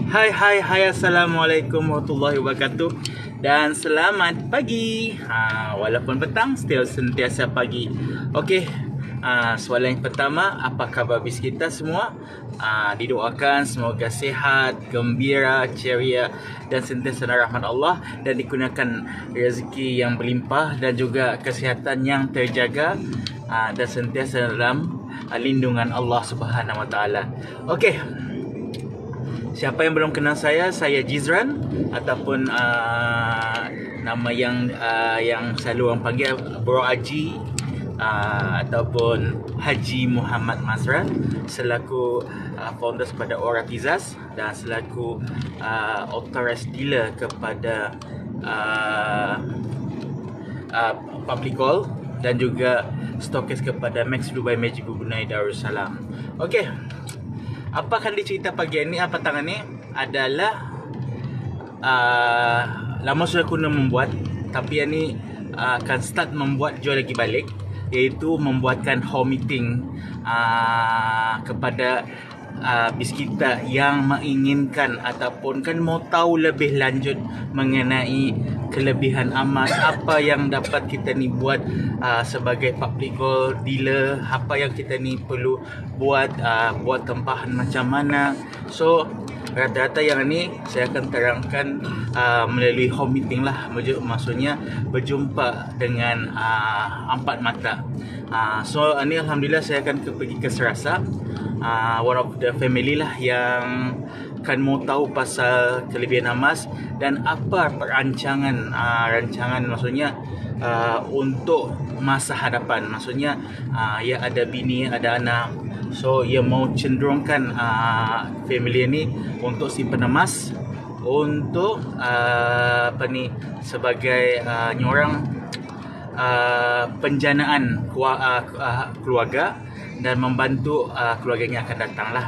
Hai, Assalamualaikum warahmatullahi wabarakatuh. Dan selamat pagi. Walaupun petang, still sentiasa pagi. Okey, soalan yang pertama, apa khabar bis kita semua? Didoakan semoga sihat, gembira, ceria dan sentiasa rahmat Allah dan dikurniakan rezeki yang berlimpah dan juga kesihatan yang terjaga dan sentiasa dalam lindungan Allah Subhanahu Wa Taala. Okey. Siapa yang belum kenal saya Jizran ataupun nama yang selalu orang panggil Bro Haji ataupun Haji Muhammad Mazran, selaku founder kepada Aura Pizzas dan selaku authorized dealer kepada Public Call dan juga stokis kepada Max Dubai Magic Brunei Darussalam. Okey. Apa akan dicerita pagi ini, petang ini adalah lama sudah aku nak membuat, tapi yang ni akan start membuat jual lagi balik, iaitu membuatkan home meeting kepada bis kita yang menginginkan ataupun kan mau tahu lebih lanjut mengenai kelebihan emas, apa yang dapat kita ni buat sebagai public gold dealer, apa yang kita ni perlu buat tempahan macam mana. So rata-rata yang ni saya akan terangkan melalui home meeting lah, maksudnya berjumpa dengan empat mata. So ini alhamdulillah saya akan pergi ke Serasa, one of the family lah yang kan mau tahu pasal kelebihan emas dan apa perancangan rancangan maksudnya untuk masa hadapan. Maksudnya ia ada bini, ada anak, so ia mau cenderungkan family ni untuk simpan emas untuk sebagai nyorang penjanaan keluarga dan membantu keluarga yang akan datang lah.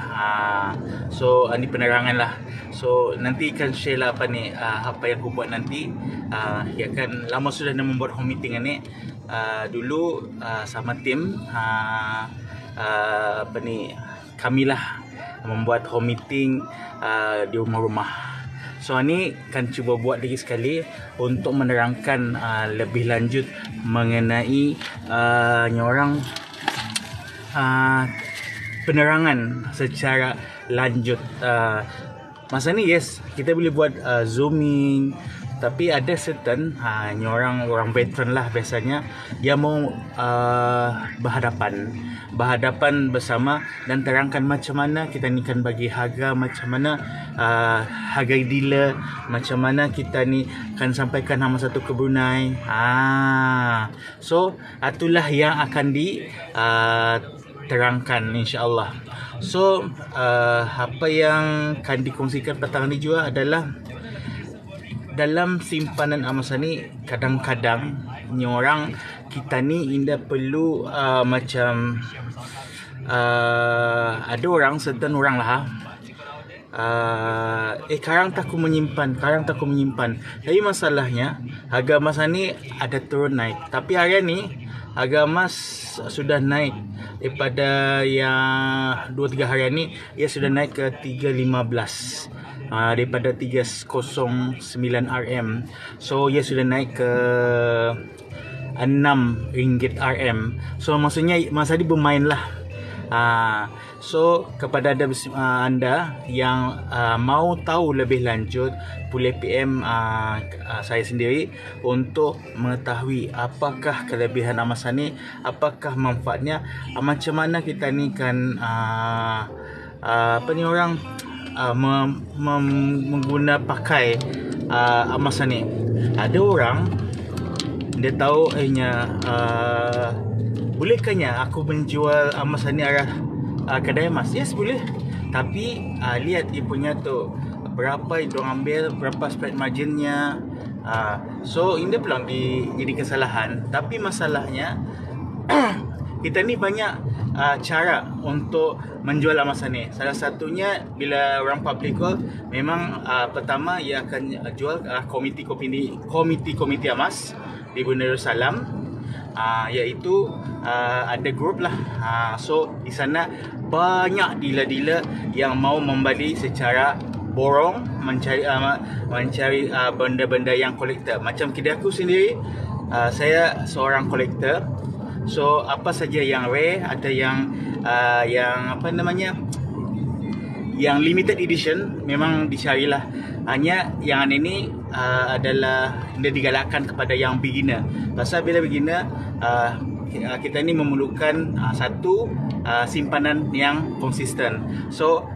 So ini penerangan lah. So nanti akan share lah apa yang aku buat nanti. Ya kan lama sudah nak membuat home meeting ni. Dulu sama tim kami lah membuat home meeting di rumah-rumah. So ni akan cuba buat lagi sekali untuk menerangkan lebih lanjut mengenai nyorang penerangan secara lanjut. Masa ni yes, kita boleh buat zooming, tapi ada certain orang veteran lah biasanya dia mau berhadapan bersama dan terangkan macam mana kita ni kan bagi harga, macam mana harga dealer, macam mana kita ni kan sampaikan nama satu ke Brunei. So itulah yang akan terangkan insya-Allah. So apa yang akan dikongsikan petang ni juga adalah dalam simpanan emas ni kadang-kadang ni orang kita ni indah perlu macam ada orang, certain orang lah sekarang tak aku menyimpan. Tapi masalahnya harga emas ni ada turun naik. Tapi hari ni harga emas sudah naik daripada yang 2-3 hari ni, ia sudah naik ke 315 daripada 309 RM. So ia sudah naik ke RM6 RM. So maksudnya masa ni bermain lah. So kepada anda yang mau tahu lebih lanjut, boleh PM saya sendiri untuk mengetahui apakah kelebihan emas ni, apakah manfaatnya, macam mana kita ni kan mengguna pakai emas ni. Ada orang dia tahu bolehkahnya aku menjual emas ni arah kedai emas? Yes, boleh. Tapi lihat dia punya tu berapa yang diorang ambil, berapa spread marginnya. So ini peluang jadi kesalahan. Tapi masalahnya kita ni banyak cara untuk menjual emas ni. Salah satunya bila orang public call, memang pertama ia akan jual komiti emas di Brunei Darussalam, iaitu ada grup lah. So di sana banyak dealer-dealer yang mau membeli secara borong, mencari benda-benda yang kolektor. Macam kedai aku sendiri, saya seorang kolektor. So apa saja yang rare, ada yang apa namanya, yang limited edition memang dicarilah. Hanya yang ini adalah dia digalakkan kepada yang beginner. Pasal bila beginner, kita ni memerlukan satu simpanan yang konsisten. So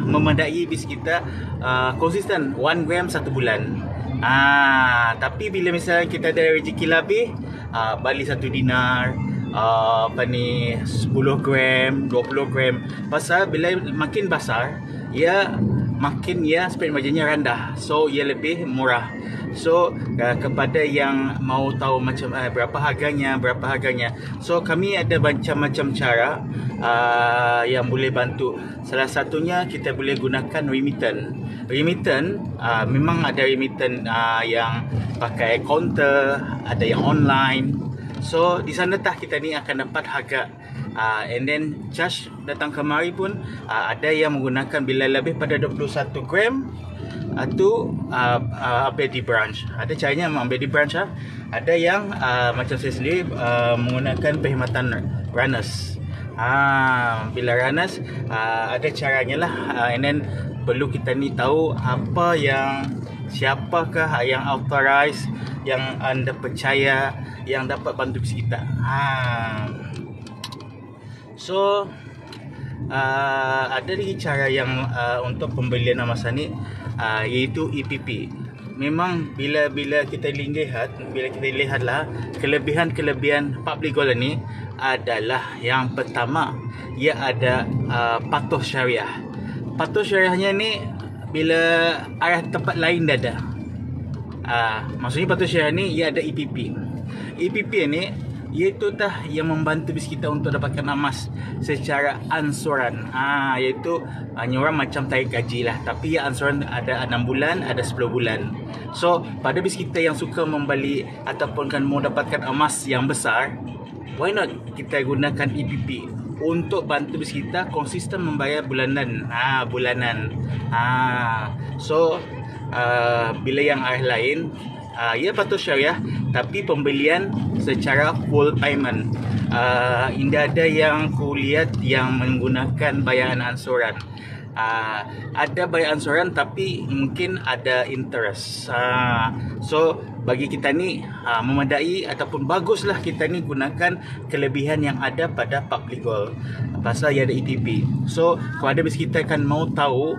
memadai bis kita konsisten 1 gram 1 bulan. Tapi bila misalnya kita ada rezeki lebih, balik 1 dinar, 10 gram, 20 gram. Pasal bila makin besar, makin spread marginnya rendah. So ia lebih murah. So kepada yang mau tahu macam berapa harganya. So kami ada macam-macam cara yang boleh bantu. Salah satunya kita boleh gunakan remittance. Memang ada remittance yang pakai counter, ada yang online. So di sana kita ni akan dapat harga. And then charge datang kemari pun ada yang menggunakan bila lebih pada 21 gram atau Abedi branch. Ada caranya Abedi branch. Ada yang macam saya sendiri menggunakan perkhidmatan runners. Bila runners ada caranya lah. And then perlu kita ni tahu siapakah yang authorized, yang anda percaya, yang dapat bantu kita. So ada lagi cara yang untuk pembelian emas ni, iaitu EPP. Memang bila kita lihatlah kelebihan public gold ni adalah yang pertama, ia ada patuh syariah. Patuh syariahnya ni bila arah tempat lain dah ada. Maksudnya patuh syariah ni ia ada EPP. EPP ni iaitu yang membantu bis kita untuk dapatkan emas secara ansuran. Iaitu orang macam tarik gaji lah, tapi ansuran ada 6 bulan, ada 10 bulan. So pada bis kita yang suka membeli ataupun mau dapatkan emas yang besar, why not kita gunakan EPP untuk bantu bis kita konsisten membayar bulanan. So bila yang arah lain, ia patuh syariah tapi pembelian secara full payment. Indah ada yang kulihat yang menggunakan bayaran ansuran. Ada bayaran ansuran tapi mungkin ada interest. So bagi kita ni memadai ataupun baguslah kita ni gunakan kelebihan yang ada pada public gold. Pasal ia ada EPP. So kepada bis kita kan mau tahu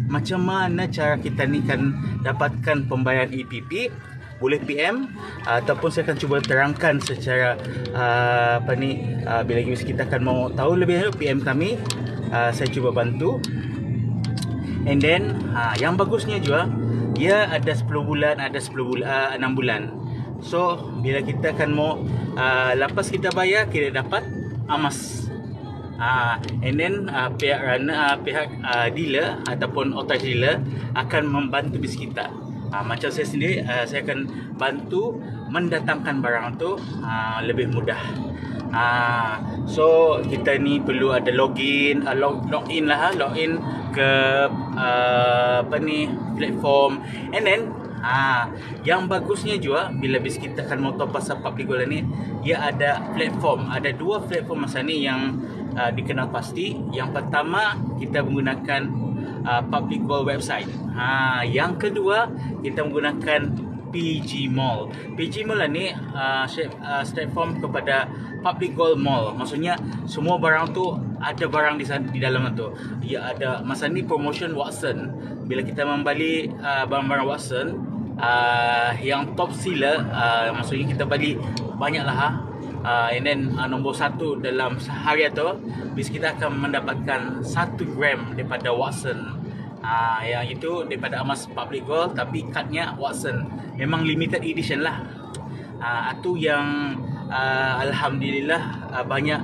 macam mana cara kita ni kan dapatkan pembayaran EPP, boleh PM ataupun saya akan cuba terangkan secara bila kita akan mau tahu lebih lanjut, PM kami, saya cuba bantu. And then yang bagusnya juga, ia ada 10 bulan, ada 6 bulan. So bila kita akan mau lepas kita bayar, kita dapat emas. And then pihak dealer ataupun authorized dealer akan membantu bis kita. Macam saya sendiri, saya akan bantu mendatangkan barang tu lebih mudah. So kita ni perlu ada login ke platform. And then yang bagusnya juga bila bis kita kan mau tahu pasal public gold ni, ia ada platform. Ada 2 platform masa ni yang dikenal pasti. Yang pertama kita menggunakan public gold website. Yang kedua kita menggunakan PG Mall. PG Mall ni platform kepada public gold mall. Maksudnya semua barang tu ada barang di dalam tu. Ia ada masa ni promotion Watson. Bila kita membeli barang-barang Watson yang top seller, maksudnya kita beli banyaklah and then nombor 1 dalam sehari tu, bis kita akan mendapatkan 1 gram daripada Watson. Yang itu daripada emas public gold tapi cardnya Watson. Memang limited edition lah. Itu yang alhamdulillah banyak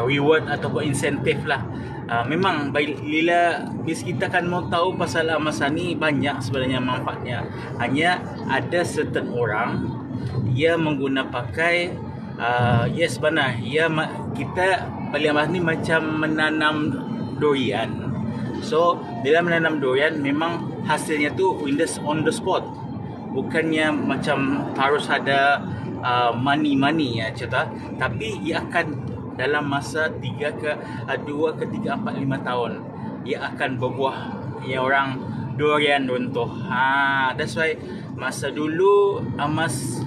reward ataupun insentif lah. Memang bila bis kita kan mau tahu pasal emas ni, banyak sebenarnya manfaatnya. Hanya ada certain orang ia mengguna pakai sebenarnya kita beli emas ni macam menanam durian. So bila menanam durian memang hasilnya tu on the spot, bukannya macam harus ada money ya cerita, tapi ia akan dalam masa 2 ke 3 4 5 tahun ia akan berbuah, yang orang durian runtuh. That's why masa dulu Amas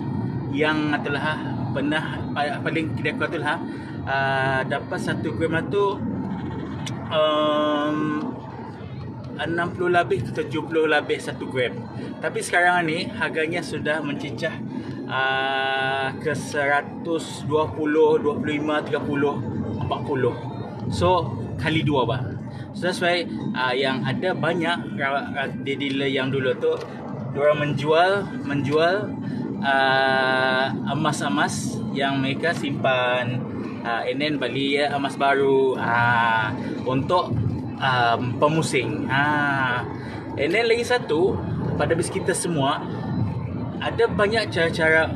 yang telah pernah paling tidak kuat tu lah dapat 1 gram tu 60 lebih 70 lebih 1 gram. Tapi sekarang ni harganya sudah mencecah ke 120, 25, 30, 40. So kali 2 bah. So that's why yang ada banyak dealer yang dulu tu diorang menjual emas-emas yang mereka simpan, and then beli emas baru untuk pemusing. And then lagi satu, pada bis kita semua ada banyak cara-cara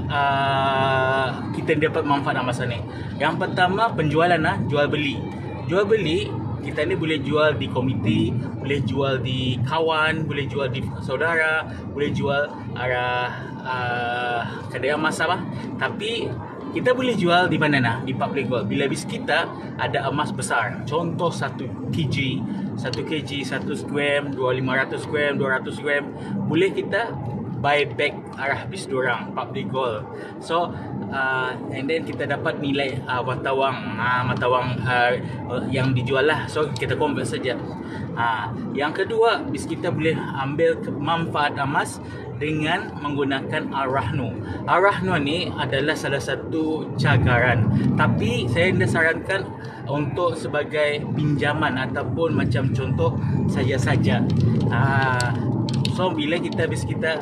kita dapat manfaat emas ni. Yang pertama penjualan, jual beli kita ni boleh jual di komiti, boleh jual di kawan, boleh jual di saudara, boleh jual kedai emas apa. Tapi kita boleh jual di mana di public gold. Bila bis kita ada emas besar, contoh 1 kg, 1 gram, 500 gram, 200 gram, boleh kita buy back arah bis dorang public gold. So and then kita dapat nilai matawang yang dijual lah. So kita convert saja. Yang kedua, bis kita boleh ambil manfaat emas dengan menggunakan Al-Rahnu. Al-Rahnu ni adalah salah satu cagaran, tapi saya sarankan untuk sebagai pinjaman ataupun macam contoh saja-saja. So bila kita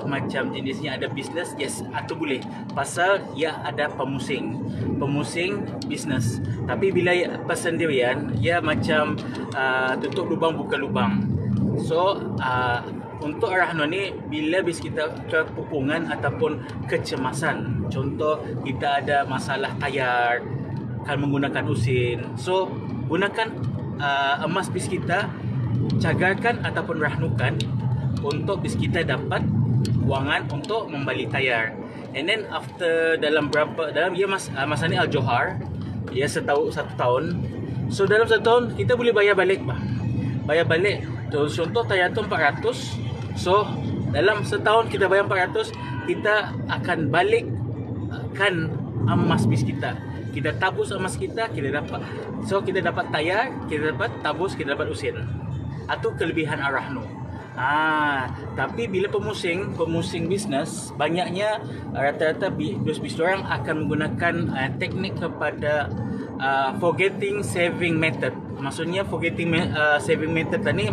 macam jenisnya ada bisnes, yes, atau boleh, pasal ia ada pemusing bisnes. Tapi bila persendirian, ia macam tutup lubang buka lubang. So untuk Al-Rahnu ni, bila bis kita kepupungan ataupun kecemasan, contoh kita ada masalah tayar, kan menggunakan usin, so gunakan emas bis kita, cagarkan ataupun rahnukan untuk bis kita dapat wangan untuk membeli tayar. And then after dalam masa ni Al-Johar, ia 1 tahun. So dalam 1 tahun kita boleh bayar balik. Contoh tayar tu 400. So dalam setahun kita bayar 400, kita akan balikkan emas bis kita. Kita tabus emas kita dapat. So kita dapat tayar, kita dapat tabus, kita dapat usin. Atau kelebihan Al-Rahnu. Tapi bila pemusing bisnes, banyaknya rata-rata bis orang akan menggunakan teknik kepada forgetting saving method. Maksudnya forgetting saving method ni,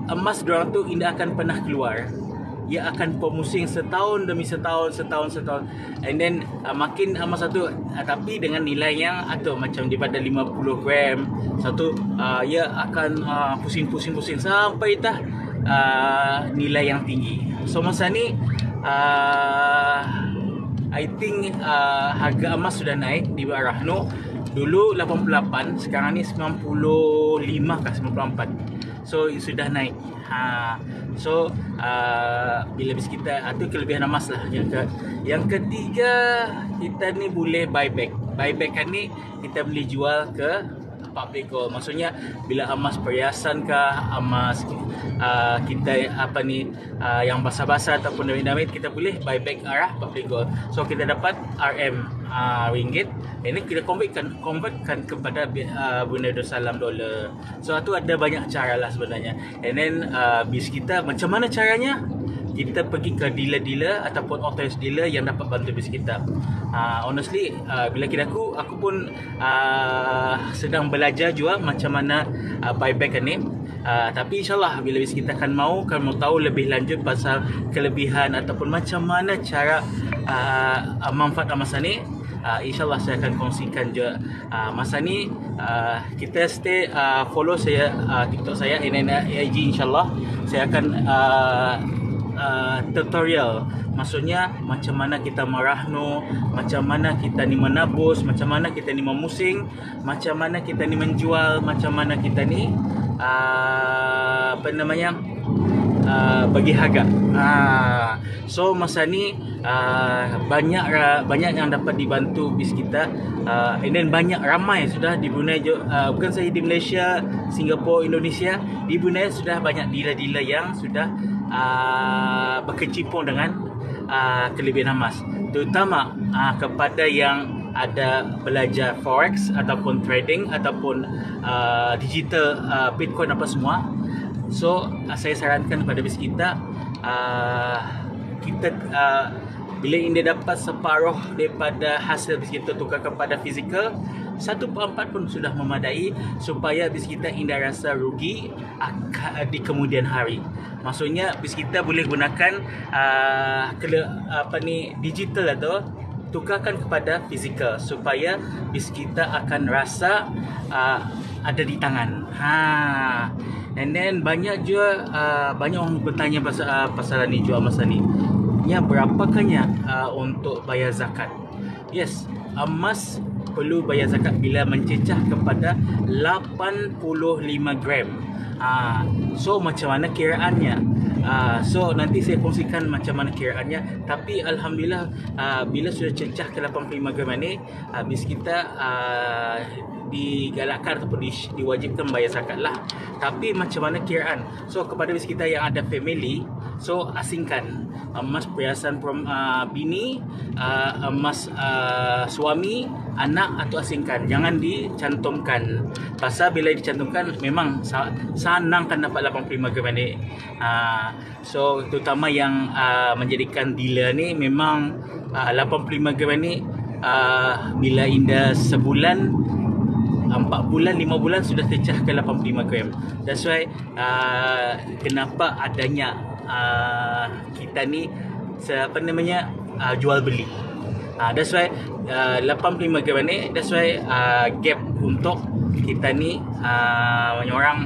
emas diorang tu tidak akan pernah keluar. Ia akan pemusing setahun demi setahun. And then makin emas satu, tapi dengan nilai yang macam daripada 50 gram satu, ia akan pusing sampai nilai yang tinggi. So masa ni I think harga emas sudah naik di Al-Rahnu. Dulu 88, sekarang ni 95 ke 94. So sudah naik. So bila bis kita, itu kelebihan emas lah. Yang ketiga, kita ni boleh buyback kan ni kita boleh jual ke public gold. Maksudnya bila emas perhiasan kah, emas kita yang basah-basah ataupun damit-damit, kita boleh buyback arah public gold. So kita dapat ringgit, ini kita convertkan kepada Brunei Darussalam dolar. So itu ada banyak cara lah sebenarnya. And then bis kita macam mana caranya? Kita pergi ke dealer-dealer ataupun authorized dealer yang dapat bantu bis kita. Honestly, bila kira aku pun sedang belajar juga macam mana buyback ni. Tapi insyaAllah bila bis kita akan mau tahu lebih lanjut pasal kelebihan ataupun macam mana cara manfaat masa ni, InsyaAllah saya akan kongsikan je. Masa ni kita stay follow saya TikTok saya NNAIG. InsyaAllah saya akan tutorial, maksudnya macam mana kita merahnu, macam mana kita ni menabus, macam mana kita ni memusing, macam mana kita ni menjual, macam mana kita ni apa namanya, bagi harga. So masa ni banyak yang dapat dibantu bis kita, and then ramai sudah di Brunei, bukan saja di Malaysia, Singapura, Indonesia, di Brunei sudah banyak dealer-dealer yang sudah berkecimpung dengan kelebihan emas, terutama kepada yang ada belajar forex ataupun trading ataupun digital, Bitcoin apa semua. So saya sarankan kepada bis kita, bila India dapat separuh daripada hasil bis kita tukar kepada fizikal, 1/4 pun sudah memadai supaya bis kita India rasa rugi di kemudian hari. Maksudnya bis kita boleh gunakan digital atau tukarkan kepada fizikal supaya bis kita akan rasa ada di tangan. And then banyak orang bertanya pasal ni, jual masa ni. Ya, berapakahnya untuk bayar zakat? Yes, emas perlu bayar zakat bila mencecah kepada 85 gram. So macam mana kiraannya? So nanti saya kongsikan macam mana kiraannya. Tapi alhamdulillah, bila sudah cecah ke 85 gram ni, bis kita digalakkan ataupun diwajibkan bayar zakat lah. Tapi macam mana kiraan? So kepada bis kita yang ada family, so asingkan emas perhiasan bini, emas suami, anak, atau asingkan. Jangan dicantumkan. Pasal bila dicantumkan memang senangkan dapat 85 gram ni. So terutama yang menjadikan dealer ni, memang 85 gram ni bila Indah sebulan, 4 bulan, 5 bulan sudah tercecah ke 85 gram. That's why kenapa adanya kita ni jual beli. That's why 85 gram ni, that's why gap untuk kita ni banyak orang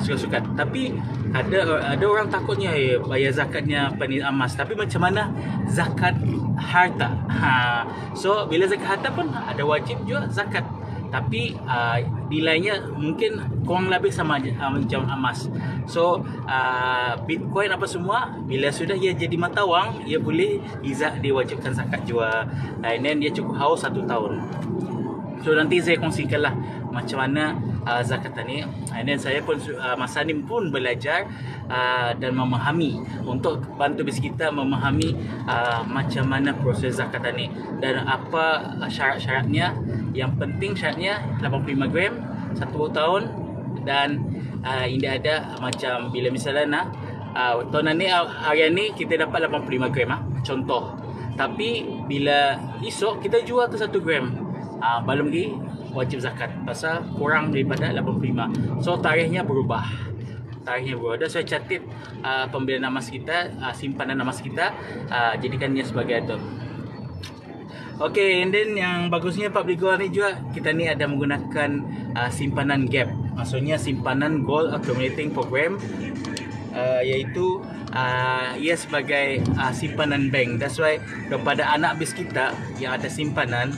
suka-suka. Tapi ada orang takutnya bayar zakatnya emas. Tapi macam mana zakat harta? So bila zakat harta pun ada wajib juga zakat. Tapi nilainya mungkin kurang lebih sama macam emas. So Bitcoin apa semua, bila sudah ia jadi mata wang, ia boleh diwajibkan zakat juga. And then dia cukup haus 1 tahun. So nanti saya kongsikanlah macam mana zakat ni. And then saya pun masa ni pun belajar dan memahami, untuk bantu bis kita memahami macam mana proses zakat ni dan apa syarat-syaratnya. Yang penting syaratnya 85 gram 1 tahun. Dan ini ada macam bila misalnya tahun ni, harian ni kita dapat 85 gram contoh. Tapi bila esok kita jual ke 1 gram, belum lagi wajib zakat pasal kurang daripada 85. So tarikhnya berubah. Dan saya catat pembelian emas kita, simpanan emas kita, jadikannya sebagai itu. Okay, and then yang bagusnya public gold ni juga, kita ni ada menggunakan simpanan gap. Maksudnya simpanan gold accumulating program, iaitu ia sebagai simpanan bank. That's why kepada anak bis kita yang ada simpanan,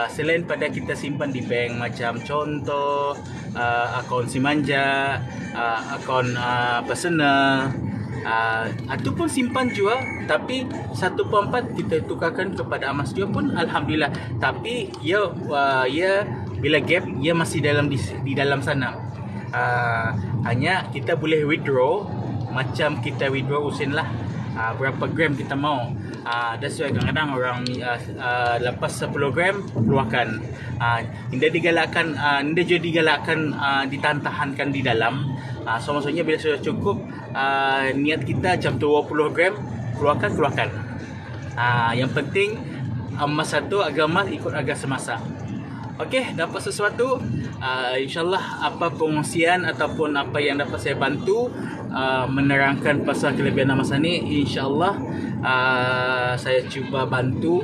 selain pada kita simpan di bank, macam contoh akaun Simanja, akaun personal, ataupun simpan juga, tapi 1/4 kita tukarkan kepada emas juga pun alhamdulillah. Tapi ia bila gap, ia masih di dalam sana. Hanya kita boleh withdraw, macam kita withdraw usin lah, berapa gram kita mau. That's why kadang-kadang orang lepas 10 gram keluarkan. Dia juga digalakkan ditahan-tahankan di dalam. So maksudnya bila sudah cukup, niat kita macam 20 gram keluarkan. Yang penting emas satu, agama ikut harga semasa. Okey, dapat sesuatu, insyaAllah apa pengungsian ataupun apa yang dapat saya bantu menerangkan pasal kelebihan emas ni, insyaAllah saya cuba bantu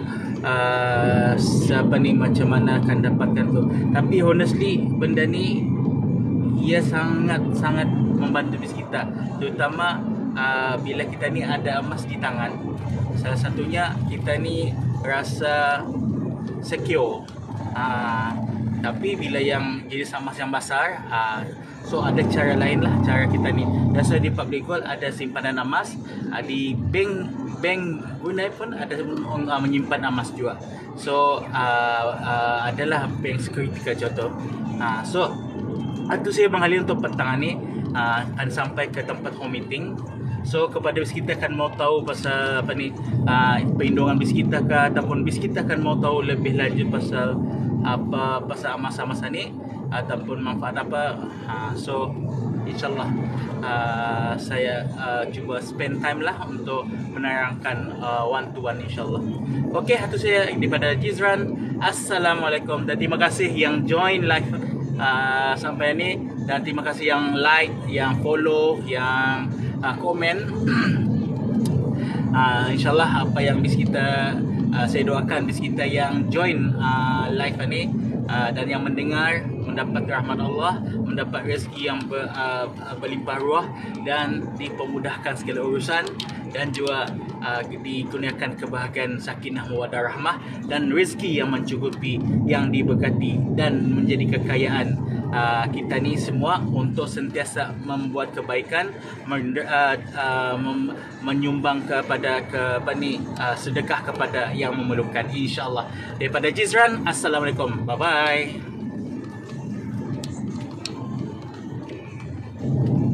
siapa ni macam mana akan dapatkan tu. Tapi honestly, benda ni ia sangat membantu bis kita, terutama bila kita ni ada emas di tangan. Salah satunya kita ni rasa secure. Tapi bila yang jenis emas yang besar, so ada cara lain lah cara kita ni. That's why di public gold ada simpanan emas, di bank Brunei pun ada menyimpan emas juga. So adalah bank sekuriti contoh. So itu saya mengalir untuk petang ni, akan sampai ke tempat home meeting. So kepada bis kita akan mau tahu pasal apa ni, perlindungan bis kita ke, ataupun bis kita akan mau tahu lebih lanjut pasal apa, pasal emas-emas ni ataupun manfaat apa. So insyaallah saya cuba spend time lah untuk menerangkan one to one insyaallah. Okey, itu saya daripada Jizran. Assalamualaikum dan terima kasih yang join live sampai ni, dan terima kasih yang like, yang follow, yang komen. InsyaAllah apa yang bis kita, saya doakan bis kita yang join live ni dan yang mendengar mendapat rahmat Allah, mendapat rezeki yang berlimpah ruah dan dipermudahkan segala urusan, dan juga dikurniakan kebahagiaan sakinah mawaddah rahmah dan rezeki yang mencukupi, yang diberkati dan menjadi kekayaan kita ni semua untuk sentiasa membuat kebaikan, menyumbang kepada sedekah kepada yang memerlukan insyaallah. Daripada Jizran, assalamualaikum, bye bye.